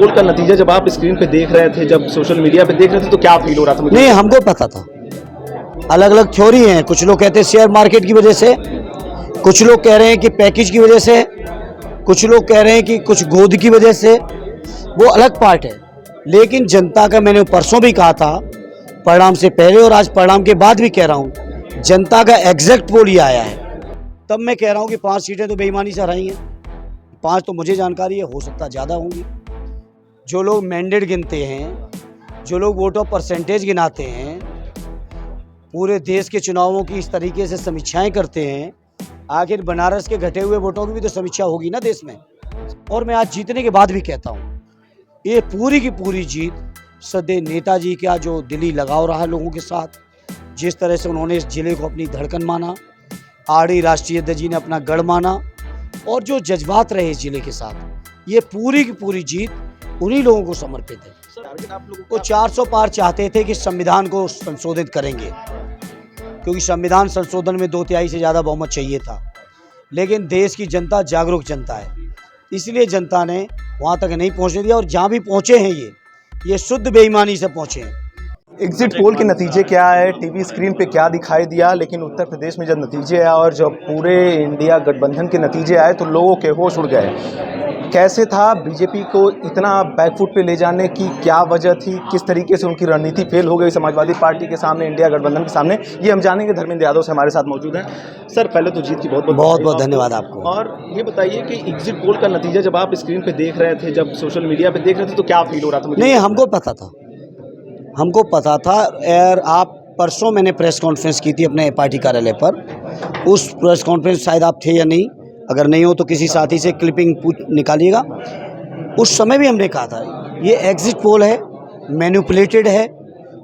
पोल का नतीजा जब आप स्क्रीन पे देख रहे थे, जब सोशल मीडिया पे देख रहे थे, तो क्या फील हो रहा था? मुझे नहीं, हमको पता था। अलग अलग थ्योरी हैं। कुछ लोग कहते हैं शेयर मार्केट की वजह से, कुछ लोग कह रहे हैं कि पैकेज की वजह से, कुछ लोग कह रहे हैं कि कुछ गोद की वजह से। वो अलग पार्ट है। लेकिन जनता का, मैंने परसों भी कहा था, परिणाम से पहले और आज परिणाम के बाद भी कह रहा हूँ, जनता का एग्जैक्ट पोल ही आया है। तब मैं कह रहा हूँ कि 5 सीटें तो बेईमानी से हराई हैं। 5 तो मुझे जानकारी है, हो सकता ज़्यादा होंगी। जो लोग मैंडेट गिनते हैं, जो लोग वोट ऑफ परसेंटेज गिनाते हैं, पूरे देश के चुनावों की इस तरीके से समीक्षाएं करते हैं, आखिर बनारस के घटे हुए वोटों की भी तो समीक्षा होगी ना देश में। और मैं आज जीतने के बाद भी कहता हूँ, ये पूरी की पूरी जीत सदैव नेताजी का जो दिली लगाव रहा लोगों के साथ, जिस तरह से उन्होंने इस जिले को अपनी धड़कन माना, आरडी राष्ट्रीय अध्यक्ष जी ने अपना गढ़ माना, और जो जज्बात रहे इस जिले के साथ, ये पूरी की पूरी जीत उन्हीं लोगों को समर्पित है। वो 400 पार चाहते थे कि संविधान को संशोधित करेंगे, क्योंकि संविधान संशोधन में 2/3 से ज़्यादा बहुमत चाहिए था। लेकिन देश की जनता जागरूक जनता है, इसलिए जनता ने वहाँ तक नहीं पहुँचने दिया। और जहाँ भी पहुँचे हैं ये शुद्ध बेईमानी से पहुँचे हैं। एग्जिट पोल के नतीजे क्या है, टीवी स्क्रीन पे क्या दिखाई दिया, लेकिन उत्तर प्रदेश में जब नतीजे आए और जब पूरे इंडिया गठबंधन के नतीजे आए तो लोगों के होश उड़ गए। कैसे था बीजेपी को इतना बैकफुट पे ले जाने की क्या वजह थी, किस तरीके से उनकी रणनीति फेल हो गई समाजवादी पार्टी के सामने, इंडिया गठबंधन के सामने, ये हम जानेंगे। धर्मेंद्र यादव से हमारे साथ मौजूद हैं। सर, पहले तो जीत की बहुत बहुत धन्यवाद आपको। और ये बताइए कि एग्जिट पोल का नतीजा जब आप स्क्रीन पे देख रहे थे, जब सोशल मीडिया पे देख रहे थे, तो क्या फील हो रहा था? मुझे नहीं, हमको पता था। यार, आप परसों मैंने प्रेस कॉन्फ्रेंस की थी अपने पार्टी कार्यालय पर। उस प्रेस कॉन्फ्रेंस शायद आप थे या नहीं, अगर नहीं हो तो किसी साथी से क्लिपिंग निकालिएगा। उस समय भी हमने कहा था ये एग्जिट पोल है, मैनिपुलेटेड है,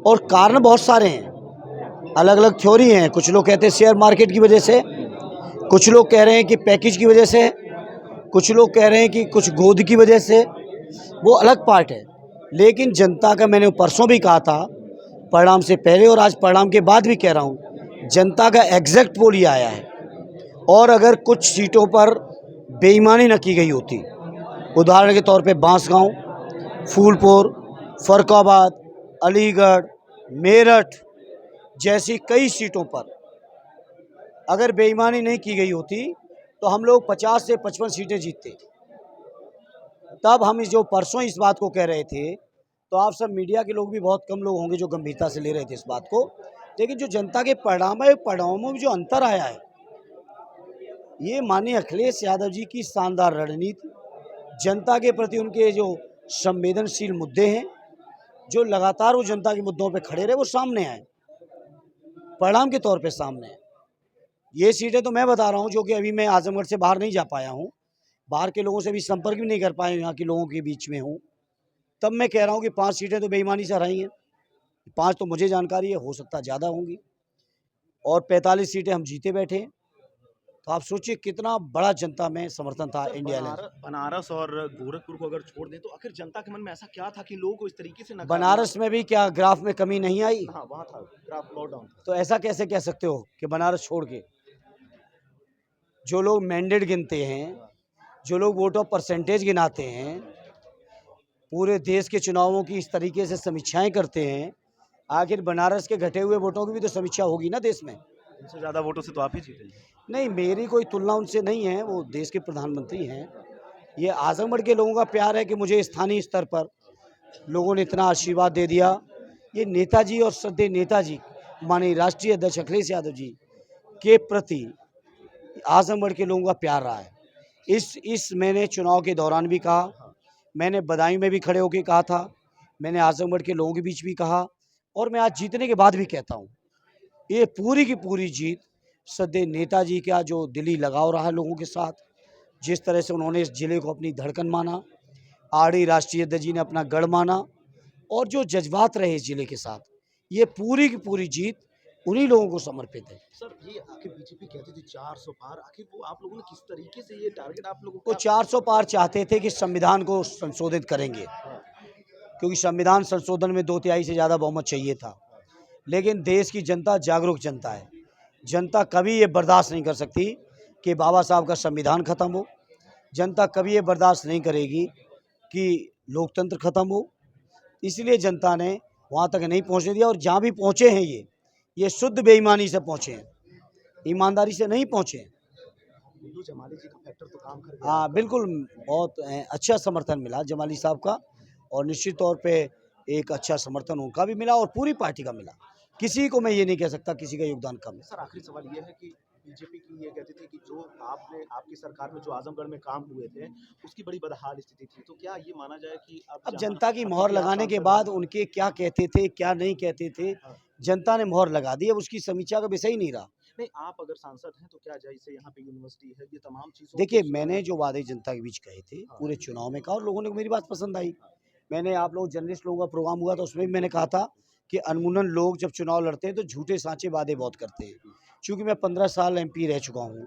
और कारण बहुत सारे हैं। अलग अलग थ्योरी हैं। कुछ लोग कहते हैं शेयर मार्केट की वजह से, कुछ लोग कह रहे हैं कि पैकेज की वजह से, कुछ लोग कह रहे हैं कि कुछ गोद की वजह से। वो अलग पार्ट है। लेकिन जनता का, मैंने परसों भी कहा था, परिणाम से पहले और आज परिणाम के बाद भी कह रहा हूँ, जनता का एग्जैक्ट पोल ही आया है। और अगर कुछ सीटों पर बेईमानी न की गई होती, उदाहरण के तौर पे बांसगांव, फूलपुर, फर्रुखाबाद, अलीगढ़, मेरठ जैसी कई सीटों पर अगर बेईमानी नहीं की गई होती तो हम लोग 50 से 55 सीटें जीतते। तब हम जो परसों इस बात को कह रहे थे, तो आप सब मीडिया के लोग भी बहुत कम लोग होंगे जो गंभीरता से ले रहे थे इस बात को। लेकिन जो जनता के परिणाम है, परिणामों में जो अंतर आया है, ये माननीय अखिलेश यादव जी की शानदार रणनीति, जनता के प्रति उनके जो संवेदनशील मुद्दे हैं, जो लगातार वो जनता के मुद्दों पे खड़े रहे, वो सामने आए, परिणाम के तौर पे सामने आए। ये सीटें तो मैं बता रहा हूँ, जो कि अभी मैं आजमगढ़ से बाहर नहीं जा पाया हूँ, बाहर के लोगों से भी संपर्क भी नहीं कर पाया, यहाँ के लोगों के बीच में हूँ। तब मैं कह रहा हूँ कि 5 सीटें तो बेईमानी से हराई हैं। 5 तो मुझे जानकारी है, हो सकता ज़्यादा होंगी। और 45 सीटें हम जीते बैठे हैं। तो आप सोचिए कितना बड़ा जनता में समर्थन था इंडिया में। बनारस और गोरखपुर को अगर छोड़ दें तो आखिर जनता के मन में ऐसा क्या था कि लोगों को इस तरीके से बनारस में भी क्या ग्राफ में कमी नहीं आई? हाँ, वहाँ था ग्राफ लॉकडाउन। तो ऐसा कैसे कह सकते हो कि बनारस छोड़ के? जो लोग मैंडेट गिनते हैं, जो लोग वोट ऑफ परसेंटेज गिनाते हैं, पूरे देश के चुनावों की इस तरीके से समीक्षाएं करते हैं, आखिर बनारस के घटे हुए वोटों की भी तो समीक्षा होगी ना देश में। उनसे ज़्यादा वोटों से तो आप ही जीते। नहीं, मेरी कोई तुलना उनसे नहीं है, वो देश के प्रधानमंत्री हैं। ये आजमगढ़ के लोगों का प्यार है कि मुझे स्थानीय स्तर पर लोगों ने इतना आशीर्वाद दे दिया। ये नेताजी और सदैव नेताजी माननीय राष्ट्रीय अध्यक्ष अखिलेश यादव जी के प्रति आजमगढ़ के लोगों का प्यार रहा है। इस मैंने चुनाव के दौरान भी कहा, मैंने बदायूं में भी खड़े होकर कहा था, मैंने आजमगढ़ के लोगों के बीच भी कहा, और मैं आज जीतने के बाद भी कहता हूँ, ये पूरी की पूरी जीत सदैव नेताजी का जो दिली लगाव रहा लोगों के साथ, जिस तरह से उन्होंने इस जिले को अपनी धड़कन माना, आरडी राष्ट्रीय अध्यक्ष जी ने अपना गढ़ माना, और जो जज्बात रहे इस जिले के साथ, ये पूरी की पूरी जीत उन्हीं लोगों को समर्पित है। सर, ये आखिर बीजेपी कहती थी 400 पार, आखिर वो आप लोगों ने किस तरीके से ये टारगेट आप लोगों को 400 पार चाहते थे कि संविधान को संशोधित करेंगे, क्योंकि संविधान संशोधन में 2/3 से ज़्यादा बहुमत चाहिए था। लेकिन देश की जनता जागरूक जनता है, जनता कभी ये बर्दाश्त नहीं कर सकती कि बाबा साहब का संविधान ख़त्म हो। जनता कभी ये बर्दाश्त नहीं करेगी कि लोकतंत्र खत्म हो, इसलिए जनता ने वहाँ तक नहीं पहुँचने दिया। और जहाँ भी पहुँचे हैं ये शुद्ध बेईमानी से पहुँचे हैं, ईमानदारी से नहीं पहुँचे हैं। मुल्लू जमाली जी का फैक्टर तो काम कर गया। हाँ बिल्कुल, बहुत अच्छा समर्थन मिला जमाली साहब का, और निश्चित तौर पे एक अच्छा समर्थन उनका भी मिला और पूरी पार्टी का मिला। किसी को मैं ये नहीं कह सकता किसी का योगदान कम है। सर आखिरी सवाल ये है कि बीजेपी की ये कहती थी कि जो आपकी सरकार में जो आजमगढ़ में काम हुए थे उसकी बड़ी बदहाल स्थिति थी, तो क्या ये माना जाए कि अब जनता की मोहर लगाने के बाद उनके क्या कहते थे क्या नहीं कहते थे, हाँ। जनता ने मोहर लगा दी, अब उसकी समीक्षा का विषय ही नहीं रहा। नहीं, आप अगर सांसद हैं तो क्या जैसे यहाँ पे यूनिवर्सिटी है, ये तमाम चीज़ों देखिए, मैंने जो वादे जनता के बीच कहे थे हाँ। पूरे चुनाव में कहा और लोगों ने मेरी बात पसंद आई। मैंने, आप लोग जर्नलिस्ट लोगों का प्रोग्राम हुआ था उसमें भी मैंने कहा था कि अनमुनन लोग जब चुनाव लड़ते हैं तो झूठे सांचे वादे बहुत करते हैं। चूँकि मैं 15 साल MP रह चुका हूँ,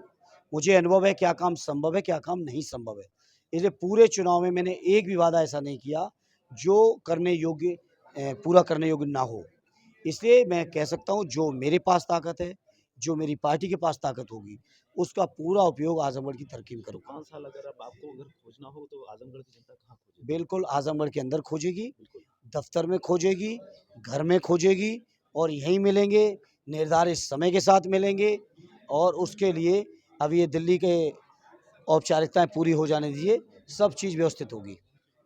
मुझे अनुभव है क्या काम संभव है, क्या काम नहीं संभव है। इसलिए पूरे चुनाव में मैंने एक भी वादा ऐसा नहीं किया जो करने योग्य पूरा करने योग्य ना हो। इसलिए मैं कह सकता हूँ जो मेरे पास ताकत है, जो मेरी पार्टी के पास ताकत होगी, उसका पूरा उपयोग आजमगढ़ की तरक्की में करूँगा। 5 साल अगर अब आपको अगर खोजना हो तो आजमगढ़ की जनता कहाँ खोजेगी? बिल्कुल आजमगढ़ के अंदर खोजेगी, बिल्कुल। दफ्तर में खोजेगी, घर में खोजेगी, और यहीं मिलेंगे, निर्धारित समय के साथ मिलेंगे। और उसके लिए अब ये दिल्ली के औपचारिकताएं पूरी हो जाने दीजिए, सब चीज़ व्यवस्थित होगी।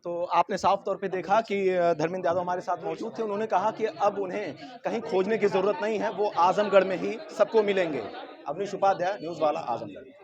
तो आपने साफ तौर पे देखा कि धर्मेंद्र यादव हमारे साथ मौजूद थे, उन्होंने कहा कि अब उन्हें कहीं खोजने की ज़रूरत नहीं है, वो आजमगढ़ में ही सबको मिलेंगे। अवनीश उपाध्याय, न्यूज़ वाला, आजमगढ़।